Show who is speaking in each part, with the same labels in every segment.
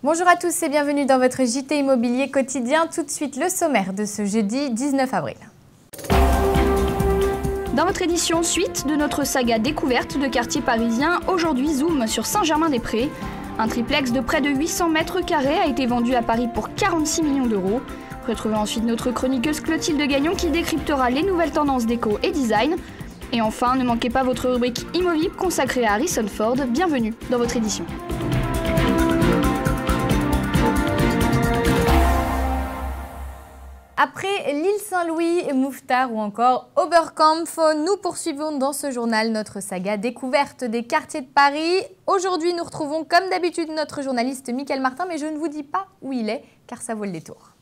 Speaker 1: Bonjour à tous et bienvenue dans votre JT Immobilier quotidien. Tout de suite le sommaire de ce jeudi 19 avril.
Speaker 2: Dans votre édition suite de notre saga découverte de quartier parisien, aujourd'hui zoom sur Saint-Germain-des-Prés. Un triplex de près de 800 mètres carrés a été vendu à Paris pour 46 millions d'euros. Retrouvez ensuite notre chroniqueuse Clotilde Gagnon qui décryptera les nouvelles tendances déco et design. Et enfin, ne manquez pas votre rubrique Immovip consacrée à Harrison Ford. Bienvenue dans votre édition.
Speaker 1: Après l'île Saint-Louis, Mouffetard ou encore Oberkampf, nous poursuivons dans ce journal notre saga découverte des quartiers de Paris. Aujourd'hui, nous retrouvons comme d'habitude notre journaliste Mickaël Martin, mais je ne vous dis pas où il est, car ça vaut le détour.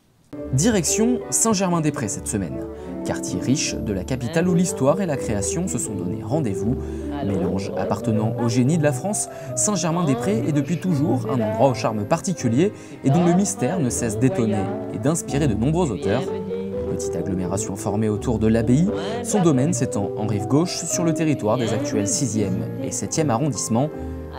Speaker 3: Direction Saint-Germain-des-Prés cette semaine. Quartier riche de la capitale où l'histoire et la création se sont donné rendez-vous. Mélange appartenant au génie de la France, Saint-Germain-des-Prés est depuis toujours un endroit au charme particulier et dont le mystère ne cesse d'étonner et d'inspirer de nombreux auteurs. Petite agglomération formée autour de l'abbaye, son domaine s'étend en rive gauche sur le territoire des actuels 6e et 7e arrondissements.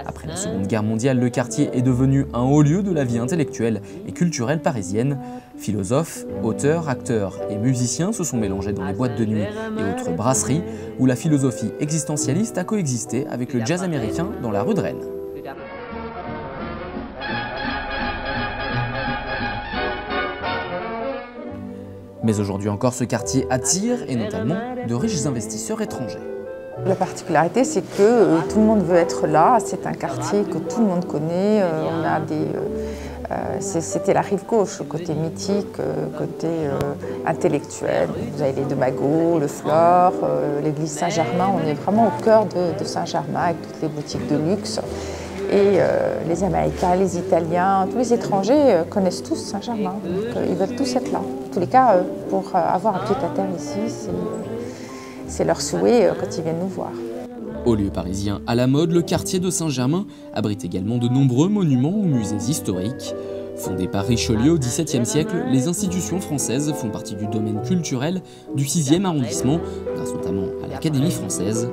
Speaker 3: Après la Seconde Guerre mondiale, le quartier est devenu un haut lieu de la vie intellectuelle et culturelle parisienne. Philosophes, auteurs, acteurs et musiciens se sont mélangés dans les boîtes de nuit et autres brasseries où la philosophie existentialiste a coexisté avec le jazz américain dans la rue de Rennes. Mais aujourd'hui encore, ce quartier attire, et notamment de riches investisseurs étrangers.
Speaker 4: La particularité, c'est que tout le monde veut être là. C'est un quartier que tout le monde connaît. C'était la rive gauche, côté mythique, côté intellectuel. Vous avez les Deux Magots, le Flore, l'église Saint-Germain. On est vraiment au cœur de Saint-Germain avec toutes les boutiques de luxe. Et les Américains, les Italiens, tous les étrangers connaissent tous Saint-Germain. Donc ils veulent tous être là. En tous les cas, pour avoir un pied-à-terre ici, c'est leur souhait quand ils viennent nous voir.
Speaker 3: Au lieu parisien à la mode, le quartier de Saint-Germain abrite également de nombreux monuments ou musées historiques. Fondé par Richelieu au XVIIe siècle, les institutions françaises font partie du domaine culturel du 6e arrondissement, grâce notamment à l'Académie française.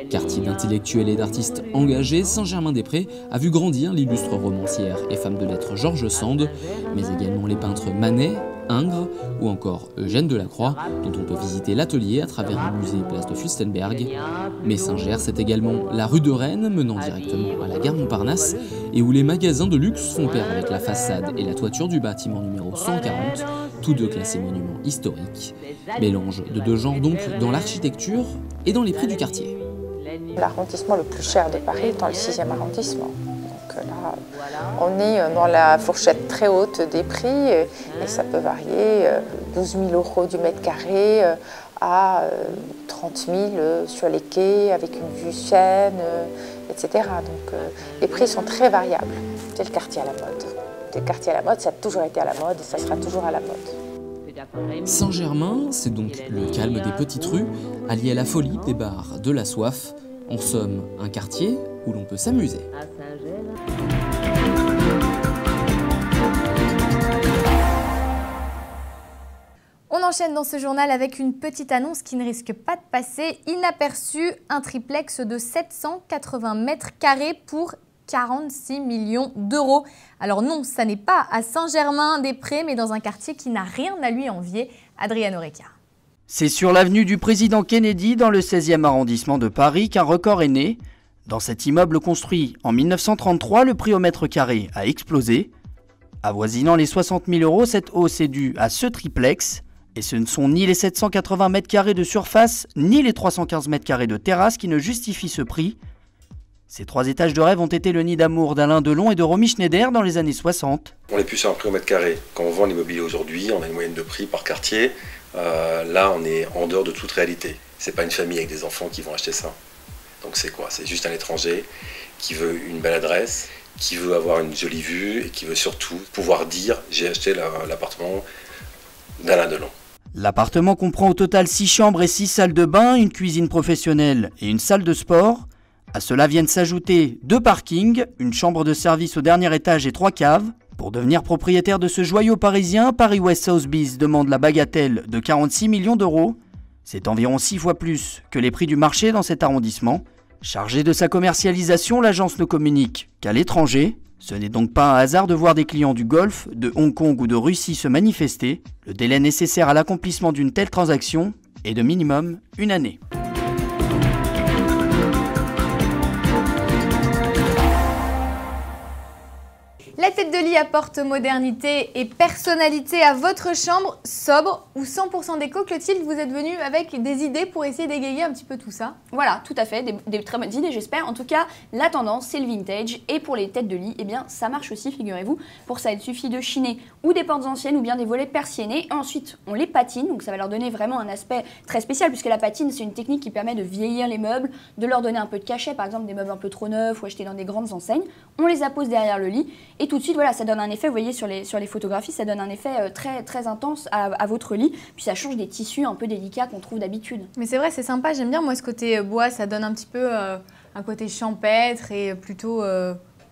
Speaker 3: Quartier d'intellectuels et d'artistes engagés, Saint-Germain-des-Prés a vu grandir l'illustre romancière et femme de lettres George Sand, mais également les peintres Manet, Ingres ou encore Eugène Delacroix, dont on peut visiter l'atelier à travers le musée Place de Fürstenberg. Mais Saint-Ger, c'est également la rue de Rennes, menant directement à la gare Montparnasse, et où les magasins de luxe font pair avec la façade et la toiture du bâtiment numéro 140, tous deux classés monuments historiques. Mélange de deux genres donc dans l'architecture et dans les prix du quartier.
Speaker 4: L'arrondissement le plus cher de Paris est dans le 6e arrondissement. Donc là, on est dans la fourchette très haute des prix et ça peut varier 12 000 € du mètre carré à 30 000 sur les quais avec une vue Seine, etc. Donc les prix sont très variables. C'est le quartier à la mode. Le quartier à la mode, ça a toujours été à la mode et ça sera toujours à la mode.
Speaker 3: Saint-Germain, c'est donc le calme des petites rues, allié à la folie des bars de la soif. En somme, un quartier où l'on peut s'amuser.
Speaker 1: On enchaîne dans ce journal avec une petite annonce qui ne risque pas de passer inaperçue. Un triplex de 780 mètres carrés pour 46 millions d'euros. Alors non, ça n'est pas à Saint-Germain-des-Prés, mais dans un quartier qui n'a rien à lui envier. Adrian Oreca.
Speaker 5: C'est sur l'avenue du Président Kennedy, dans le 16e arrondissement de Paris, qu'un record est né. Dans cet immeuble construit en 1933, le prix au mètre carré a explosé. Avoisinant les 60 000 €, cette hausse est due à ce triplex. Et ce ne sont ni les 780 mètres carrés de surface, ni les 315 mètres carrés de terrasse qui ne justifient ce prix. Ces 3 étages de rêve ont été le nid d'amour d'Alain Delon et de Romy Schneider dans les années 60.
Speaker 6: On n'est plus sur un prix au mètre carré. Quand on vend l'immobilier aujourd'hui, on a une moyenne de prix par quartier. Là, on est en dehors de toute réalité. C'est pas une famille avec des enfants qui vont acheter ça. Donc c'est quoi? C'est juste un étranger qui veut une belle adresse, qui veut avoir une jolie vue et qui veut surtout pouvoir dire « j'ai acheté l'appartement d'Alain Delon ».
Speaker 5: L'appartement comprend au total 6 chambres et 6 salles de bain, une cuisine professionnelle et une salle de sport. À cela viennent s'ajouter 2 parkings, une chambre de service au dernier étage et 3 caves. Pour devenir propriétaire de ce joyau parisien, Paris West Sotheby's demande la bagatelle de 46 millions d'euros. C'est environ 6 fois plus que les prix du marché dans cet arrondissement. Chargée de sa commercialisation, l'agence ne communique qu'à l'étranger. Ce n'est donc pas un hasard de voir des clients du Golfe, de Hong Kong ou de Russie se manifester. Le délai nécessaire à l'accomplissement d'une telle transaction est de minimum 1 année.
Speaker 1: La tête de lit apporte modernité et personnalité à votre chambre, sobre ou 100% déco. Clotilde, vous êtes venue avec des idées pour essayer d'égayer un petit peu tout ça.
Speaker 2: Voilà, tout à fait, des très bonnes idées j'espère. En tout cas, la tendance c'est le vintage et pour les têtes de lit, eh bien ça marche aussi, figurez-vous. Pour ça, il suffit de chiner ou des portes anciennes ou bien des volets persiennés. Ensuite, on les patine, donc ça va leur donner vraiment un aspect très spécial puisque la patine c'est une technique qui permet de vieillir les meubles, de leur donner un peu de cachet, par exemple des meubles un peu trop neufs ou achetés dans des grandes enseignes. On les appose derrière le lit et tout de suite, voilà, ça donne un effet, vous voyez sur les photographies, ça donne un effet très intense à votre lit. Puis ça change des tissus un peu délicats qu'on trouve d'habitude.
Speaker 1: Mais c'est vrai, c'est sympa, j'aime bien moi ce côté bois, ça donne un petit peu un côté champêtre et plutôt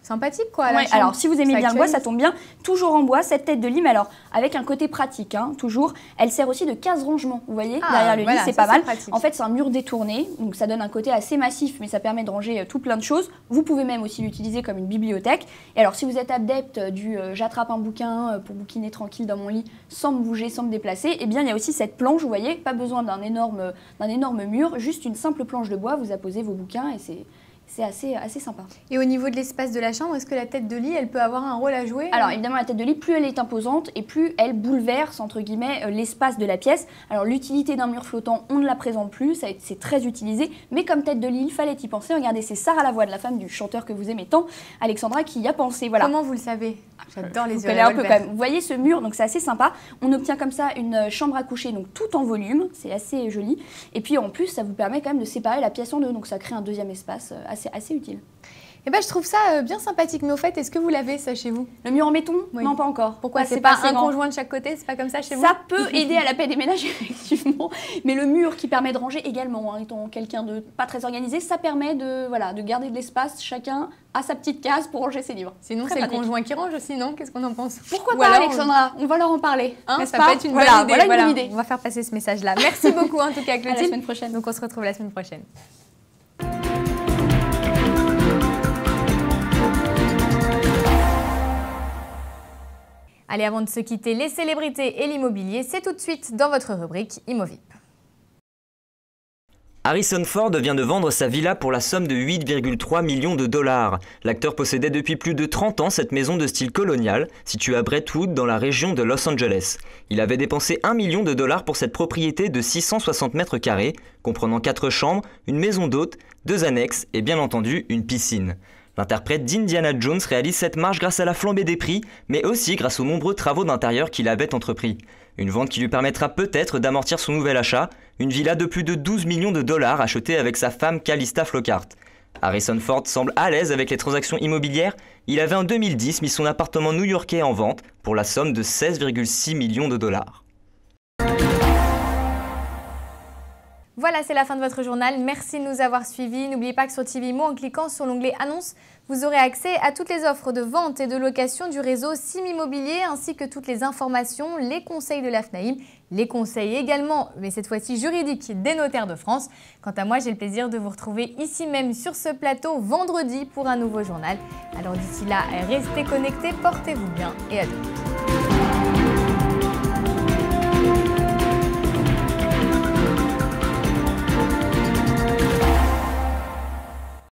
Speaker 1: sympathique quoi. À la chambre.
Speaker 2: Alors si vous aimez bien le bois, ça tombe bien. Toujours en bois, cette tête de lit, mais alors avec un côté pratique, hein, toujours. Elle sert aussi de case-rangement, vous voyez, derrière le lit, c'est pas mal. En fait, c'est un mur détourné, donc ça donne un côté assez massif, mais ça permet de ranger tout plein de choses. Vous pouvez même aussi l'utiliser comme une bibliothèque. Et alors si vous êtes adepte du j'attrape un bouquin pour bouquiner tranquille dans mon lit, sans me bouger, sans me déplacer, eh bien il y a aussi cette planche, vous voyez, pas besoin d'un énorme mur, juste une simple planche de bois, vous apposez vos bouquins et c'est assez sympa.
Speaker 1: Et au niveau de l'espace de la chambre, est-ce que la tête de lit, elle peut avoir un rôle à jouer?
Speaker 2: Alors évidemment, la tête de lit, plus elle est imposante et plus elle bouleverse, entre guillemets, l'espace de la pièce. Alors l'utilité d'un mur flottant, on ne la présente plus, c'est très utilisé, mais comme tête de lit, il fallait y penser. Regardez, c'est Sarah Lavoine, la femme du chanteur que vous aimez tant, Alexandra, qui y a pensé. Voilà.
Speaker 1: Comment vous le savez? J'adore les yeux.
Speaker 2: Un peu quand même. Vous voyez ce mur, donc c'est assez sympa. On obtient comme ça une chambre à coucher, donc tout en volume, c'est assez joli. Et puis en plus, ça vous permet quand même de séparer la pièce en deux, donc ça crée un deuxième espace assez utile.
Speaker 1: Eh ben, je trouve ça bien sympathique, mais au fait, est-ce que vous l'avez ça chez vous?
Speaker 2: Le mur en béton?
Speaker 1: Oui.
Speaker 2: Non, pas encore.
Speaker 1: Pourquoi? C'est pas un conjoint de chaque côté? C'est pas comme ça chez vous?
Speaker 2: Ça peut aider à la paix des ménages, effectivement, mais le mur qui permet de ranger également, hein, étant quelqu'un de pas très organisé, ça permet de garder de l'espace, chacun a sa petite case pour ranger ses livres.
Speaker 1: Sinon, c'est le conjoint qui range aussi, non? Qu'est-ce qu'on en pense?
Speaker 2: Pourquoi pas, Alexandra? On va leur en parler.
Speaker 1: Hein, ça peut être une bonne idée. Voilà une bonne idée. On va faire passer ce message-là. Merci beaucoup, en tout cas, Clotilde.
Speaker 2: À la semaine prochaine.
Speaker 1: Donc, on se retrouve la semaine prochaine. Allez, avant de se quitter, les célébrités et l'immobilier, c'est tout de suite dans votre rubrique ImoVip.
Speaker 7: Harrison Ford vient de vendre sa villa pour la somme de 8,3 millions de dollars. L'acteur possédait depuis plus de 30 ans cette maison de style colonial, située à Brentwood dans la région de Los Angeles. Il avait dépensé 1 million de dollars pour cette propriété de 660 mètres carrés, comprenant 4 chambres, une maison d'hôtes, 2 annexes et bien entendu une piscine. L'interprète d'Indiana Jones réalise cette marche grâce à la flambée des prix, mais aussi grâce aux nombreux travaux d'intérieur qu'il avait entrepris. Une vente qui lui permettra peut-être d'amortir son nouvel achat, une villa de plus de 12 millions de dollars achetée avec sa femme Calista Flockhart. Harrison Ford semble à l'aise avec les transactions immobilières. Il avait en 2010 mis son appartement new-yorkais en vente pour la somme de 16,6 millions de dollars.
Speaker 1: Voilà, c'est la fin de votre journal. Merci de nous avoir suivis. N'oubliez pas que sur TV Imo, en cliquant sur l'onglet Annonces, vous aurez accès à toutes les offres de vente et de location du réseau Sim Immobilier, ainsi que toutes les informations, les conseils de l'AFNAIM, les conseils également, mais cette fois-ci juridiques, des notaires de France. Quant à moi, j'ai le plaisir de vous retrouver ici même sur ce plateau vendredi pour un nouveau journal. Alors d'ici là, restez connectés, portez-vous bien et à demain.